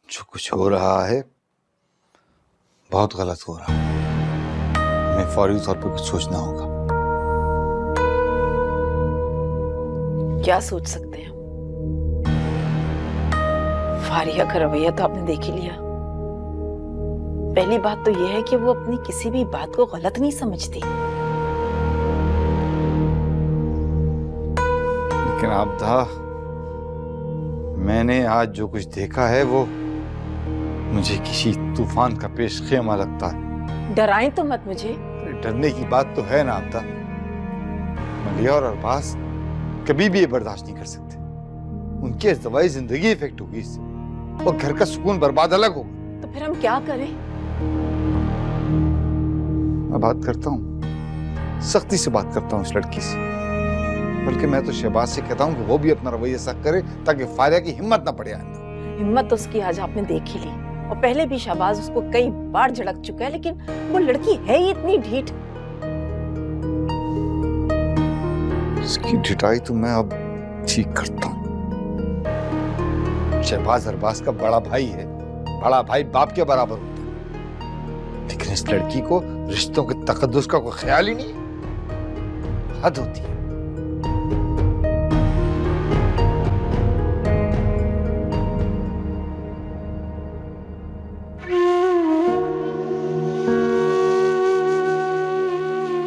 जो कुछ हो रहा है बहुत गलत हो रहा है। हमें फौरी तौर पर कुछ सोचना होगा। क्या सोच सकते हैं? फारिया का रवैया तो आपने देख ही लिया। पहली बात तो यह है कि वो अपनी किसी भी बात को गलत नहीं समझती। लेकिन आबदा, मैंने आज जो कुछ देखा है वो मुझे किसी तूफान का पेश खेमा लगता है। डराएं तो मत मुझे। डरने की बात तो है ना आबदा। मलिया और अरबाज कभी भी ये बर्दाश्त नहीं कर सकते। उनकी अज़्ज़वाई जिंदगी इफेक्ट होगी इससे, और घर का सुकून बर्बाद अलग होगा। तो फिर हम क्या करें? मैं बात करता हूँ, सख्ती से बात करता हूँ इस लड़की से। बल्कि मैं तो शहबाज से कहता हूँ कि वो भी अपना रवैया सख्त करे ताकि फारिया की हिम्मत ना पड़े आइंदा। हिम्मत तो उसकी आज आपने देख ही ली, और पहले भी शहबाज उसको कई बार झड़क चुका है, लेकिन वो लड़की है ही इतनी ढीठ। इसकी ढिठाई तो मैं अब ठीक करता हूँ। शहबाज अरबाज का बड़ा भाई है, बड़ा भाई बाप के बराबर होता है, लेकिन इस लड़की को रिश्तों के तकद्दुस का कोई ख्याल ही नहीं है। हद होती है।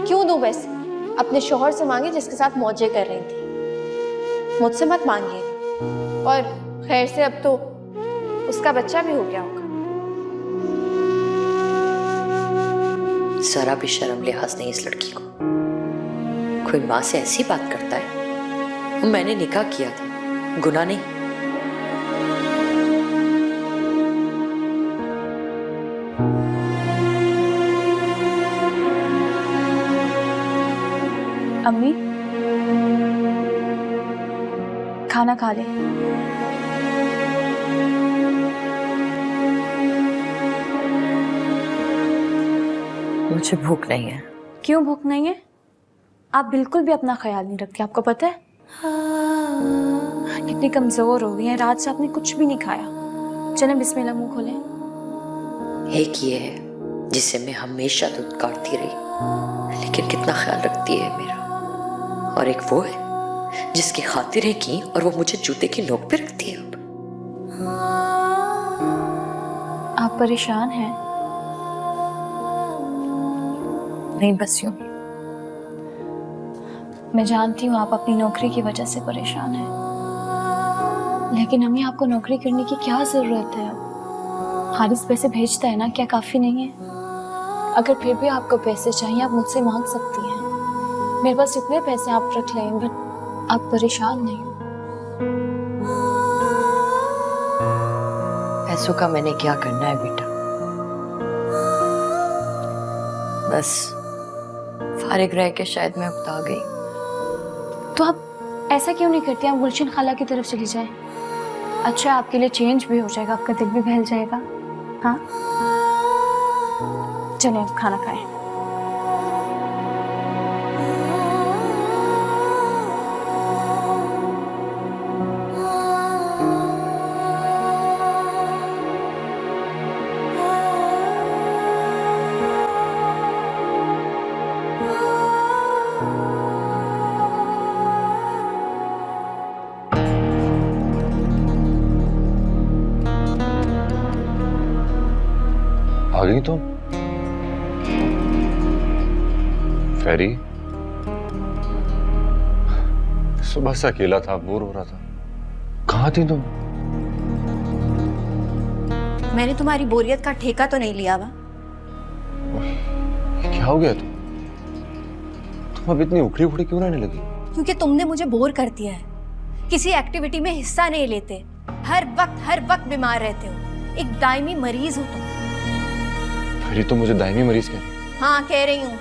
क्यों दूं वैसे? अपने शोहर से मांगे जिसके साथ मौजें कर रही थी। मुझसे मत मांगिए। और खैर से अब तो उसका बच्चा भी हो गया होगा। जरा भी शर्म लिहाज नहीं इस लड़की को। कोई माँ से ऐसी बात करता है? मैंने निकाह किया था, गुनाह नहीं। अम्मी, खाना खा ले। मुझे भूख नहीं है। क्यों भूख नहीं है? आप बिल्कुल भी अपना ख्याल नहीं रखती, आपको पता है? कितनी कमजोर हो गई हैं, रात से आपने कुछ भी नहीं खाया। चलें बिस्मिल्लाह, मुंह खोलें। एक ये है जिसे मैं हमेशा दूध काटती रही, लेकिन कितना ख्याल रखती है मेरा। और एक वो है जिसकी खातिरें की और वो मुझे जूते की नोक पे रखती है। अब आप परेशान हैं? नहीं, बस यूं। मैं जानती हूँ आप अपनी नौकरी की वजह से परेशान हैं, लेकिन अम्मी आपको नौकरी करने की क्या जरूरत है? अब हारिस पैसे भेजता है ना, क्या काफी नहीं है? अगर फिर भी आपको पैसे चाहिए आप मुझसे मांग सकती हैं। मेरे पास जितने पैसे आप रख लें, बट आप परेशान नहीं हो। पैसों का मैंने क्या करना है बेटा? बस फारिग रह के शायद मैं उकता गई। तो आप ऐसा क्यों नहीं करती? आप गुलशन खाला की तरफ चली जाए। अच्छा, आपके लिए चेंज भी हो जाएगा, आपका दिल भी बहल जाएगा। हाँ, चलें अब खाना खाएं। आ गई तुम? फेरी, सुबह से अकेला था, बोर हो रहा था। कहाँ थी तुम? मैंने तुम्हारी बोरियत का ठेका तो नहीं लिया वा? क्या हो गया तुम अब इतनी उखड़ी उखड़ी क्यों रहने लगी? क्योंकि तुमने मुझे बोर कर दिया है। किसी एक्टिविटी में हिस्सा नहीं लेते, हर वक्त बीमार रहते हो। एक दायमी मरीज हो तुम। फेरी, तुम मुझे दायमी मरीज कह रही? हाँ, कह रही हूँ।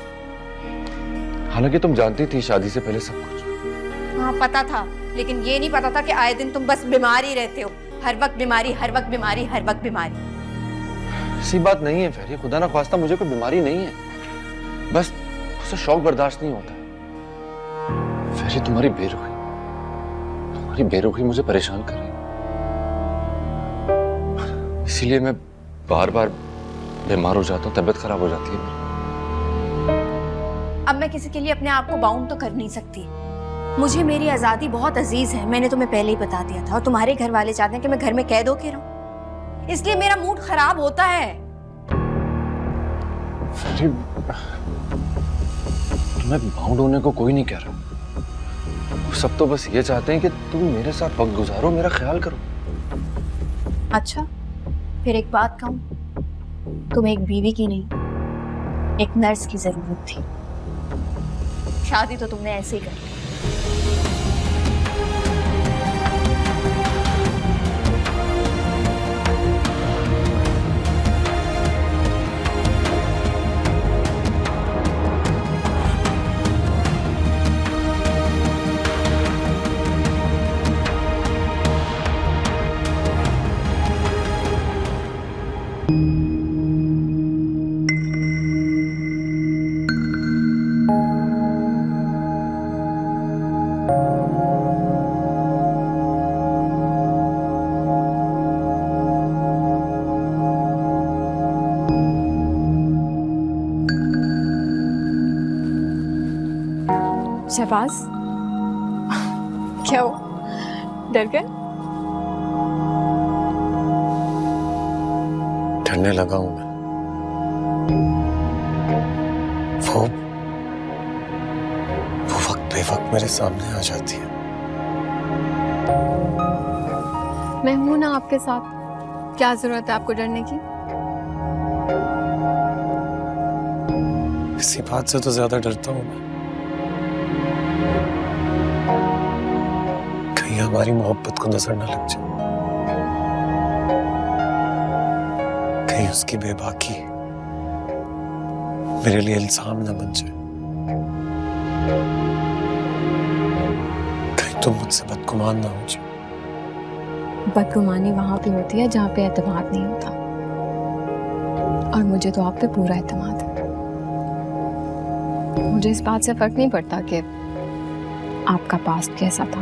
हालांकि तुम जानती थी शादी से पहले सब कुछ। हाँ, पता था, लेकिन ये नहीं पता था कि आए दिन तुम बस बीमार ही रहते हो। हर वक्त बीमारी, हर वक्त बीमारी, हर वक्त बीमारी। ऐसी बात नहीं है फेरी, खुदा ना ख्वास्ता मुझे कोई बीमारी नहीं है, बस उसे शौक बर्दाश्त नहीं होता। फेरी, तुम्हारी बेरुखी मुझे परेशान कर रही है। इसीलिए मैं बार बार बीमार हो जाता हूँ, तबीयत खराब हो जाती है मेरी। अब मैं किसी के लिए अपने आप को बाउंड तो कर नहीं सकती। मुझे मेरी आजादी बहुत अजीज है, मैंने तुम्हें पहले ही बता दिया था। और तुम्हारे घर वाले चाहते हैं कि मैं घर में कैद होके रहूं, इसलिए मेरा मूड खराब होता है। अरे, मैं बाउंड होने को कोई नहीं कह रहा। वो सब तो बस ये चाहते हैं कि तुम मेरे साथ वक्त गुजारो, मेरा ख्याल करो। अच्छा, फिर एक बात कहूं, तुम्हें एक बीवी की नहीं, एक नर्स की जरूरत थी। शादी तो तुमने ऐसे ही कर ली। शहबाज, क्या हुआ? डर गए? डरने लगा हूं मैं। वो वक्त बेवक्त मेरे सामने आ जाती है। मैं हूं ना आपके साथ, क्या जरूरत है आपको डरने की? इसी बात से तो ज्यादा डरता हूं मैं, कहीं हमारी मोहब्बत को नजर न लग जाए, कहीं उसकी बेबाकी मेरे लिए इल्जाम न बन जाए, कहीं तुम मुझसे बदगुमान ना हो जाए। बदगुमानी वहां पे होती है जहाँ पे एतमाद नहीं होता, और मुझे तो आप पे पूरा एतमाद है। मुझे इस बात से फर्क नहीं पड़ता कि आपका पास्ट कैसा था,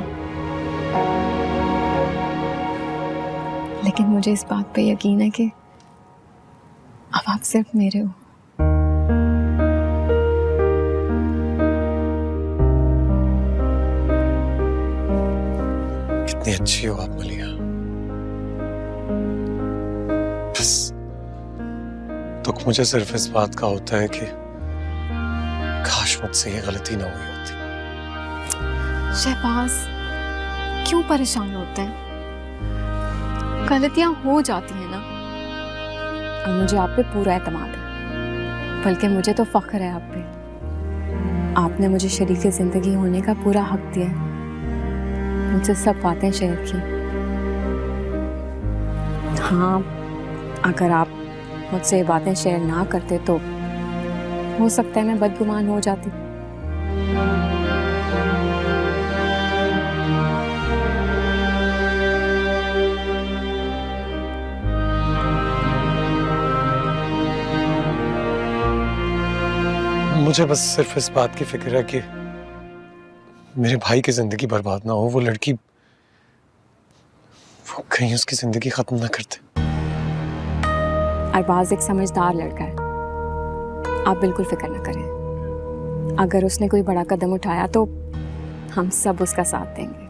लेकिन मुझे इस बात पे यकीन है कि अब आप सिर्फ मेरे हो। कितनी अच्छी हो आप मलिया। बस दुख मुझे सिर्फ इस बात का होता है कि काश मुझसे ये गलती ना हुई होती। शहबाज, क्यों परेशान होते हैं? गलतियां हो जाती हैं ना, और मुझे आप पे पूरा एतमाद है, बल्कि मुझे तो फख्र है आप पे। आपने मुझे शरीके जिंदगी होने का पूरा हक दिया है, मुझसे सब बातें शेयर की। हाँ, अगर आप मुझसे ये बातें शेयर ना करते तो हो सकता है मैं बदगुमान हो जाती। मुझे बस सिर्फ इस बात की फिक्र है कि मेरे भाई की जिंदगी बर्बाद ना हो, वो लड़की वो कहीं उसकी जिंदगी खत्म ना करते। अरबाज एक समझदार लड़का है, आप बिल्कुल फिक्र ना करें। अगर उसने कोई बड़ा कदम उठाया तो हम सब उसका साथ देंगे।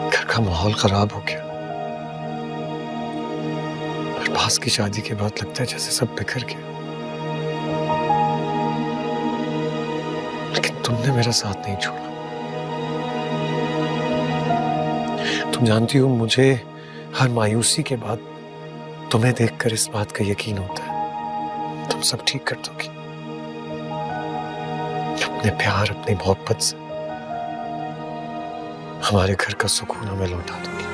घर का माहौल खराब हो गया। अरबाज की शादी के बाद लगता है जैसे सब बिखर गया, लेकिन तुमने मेरा साथ नहीं छोड़ा। तुम जानती हो, मुझे हर मायूसी के बाद तुम्हें देखकर इस बात का यकीन होता है तुम सब ठीक कर दोगी। अपने प्यार, अपनी मोहब्बत से हमारे घर का सुकून हमें लौटा दोगी।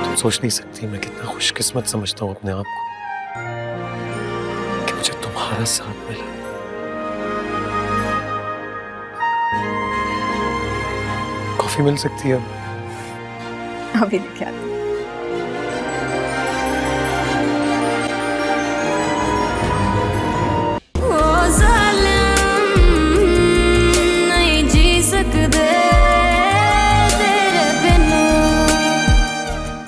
तुम सोच नहीं सकती मैं कितना खुशकिस्मत समझता हूँ अपने आप को कि मुझे तुम्हारा साथ मिला। कॉफी मिल सकती है? अभी लेके आती हूँ।